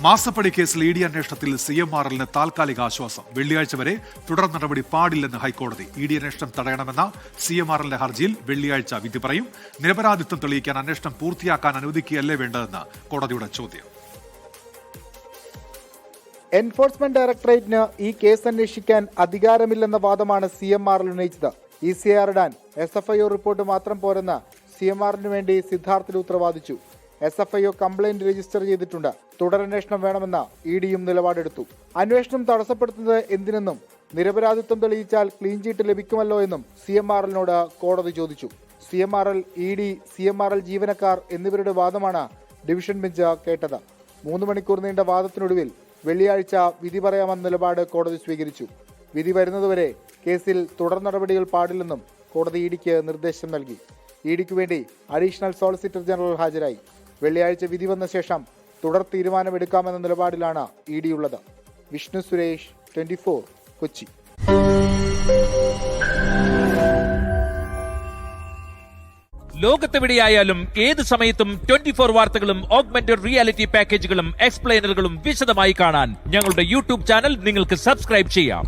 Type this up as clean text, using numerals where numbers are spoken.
മാസപ്പടി കേസിൽ ഇഡി അന്വേഷണത്തിൽ CMRL താൽക്കാലിക ആശ്വാസം. വെള്ളിയാഴ്ച വരെ തുടർ നടപടി പാടില്ലെന്ന് ഹൈക്കോടതി. ഇഡി അന്വേഷണം തടയണമെന്ന CMRL ഹർജിയിൽ വെള്ളിയാഴ്ച വിധി പറയും. നിരപരാധിത്വം തെളിയിക്കാൻ അന്വേഷണം പൂർത്തിയാക്കാൻ അനുവദിക്കുകയല്ലേ വേണ്ടതെന്ന് കോടതിയുടെ ചോദ്യം. എൻഫോഴ്സ്മെന്റ് ഡയറക്ടറേറ്റിന് ഈ കേസ് അന്വേഷിക്കാൻ അധികാരമില്ലെന്ന വാദമാണ് CMRL ഉന്നയിച്ചത്. ECR ഇടാൻ SFIO റിപ്പോർട്ട് മാത്രം പോരെന്ന് CMRലിനു വേണ്ടി സിദ്ധാർത്ഥ ലൂത്ര വാദിച്ചു. SFIO കംപ്ലൈന്റ് രജിസ്റ്റർ ചെയ്തിട്ടുണ്ട്. തുടരന്വേഷണം വേണമെന്ന് ഇഡിയും നിലപാടെടുത്തു. അന്വേഷണം തടസ്സപ്പെടുത്തുന്നത് എന്തിനെന്നും നിരപരാധിത്വം തെളിയിച്ചാൽ ക്ലീൻ ചീറ്റ് ലഭിക്കുമല്ലോ എന്നും CMRലിനോട് കോടതി ചോദിച്ചു. CMRL, ED, CMRL ജീവനക്കാർ എന്നിവരുടെ വാദമാണ് ഡിവിഷൻ ബെഞ്ച് കേട്ടത്. 3 മണിക്കൂർ നീണ്ട വാദത്തിനൊടുവിൽ വെള്ളിയാഴ്ച വിധി പറയാമെന്ന നിലപാട് കോടതി സ്വീകരിച്ചു. വിധി വരുന്നതുവരെ കേസിൽ തുടർ നടപടികൾ പാടില്ലെന്നും കോടതി ഇഡിക്ക് നിർദ്ദേശം നൽകി. ഇഡിക്ക് വേണ്ടി അഡീഷണൽ സോളിസിറ്റർ ജനറൽ ഹാജരായി. വെള്ളിയാഴ്ച വിധി വന്ന ശേഷം തുടർ തീരുമാനമെടുക്കാമെന്ന നിലപാടിലാണ് ഇഡിയുള്ളത്. വിഷ്ണു സുരേഷ്, 24, കൊച്ചി. ലോകത്തെവിടെയായാലും ഏത് സമയത്തും 24 വാർത്തകളും ഓഗ്മെന്റഡ് റിയാലിറ്റി പാക്കേജുകളും എക്സ്പ്ലെയിനറുകളും വിശദമായി കാണാൻ ഞങ്ങളുടെ യൂട്യൂബ് ചാനൽ നിങ്ങൾക്ക് സബ്സ്ക്രൈബ് ചെയ്യാം.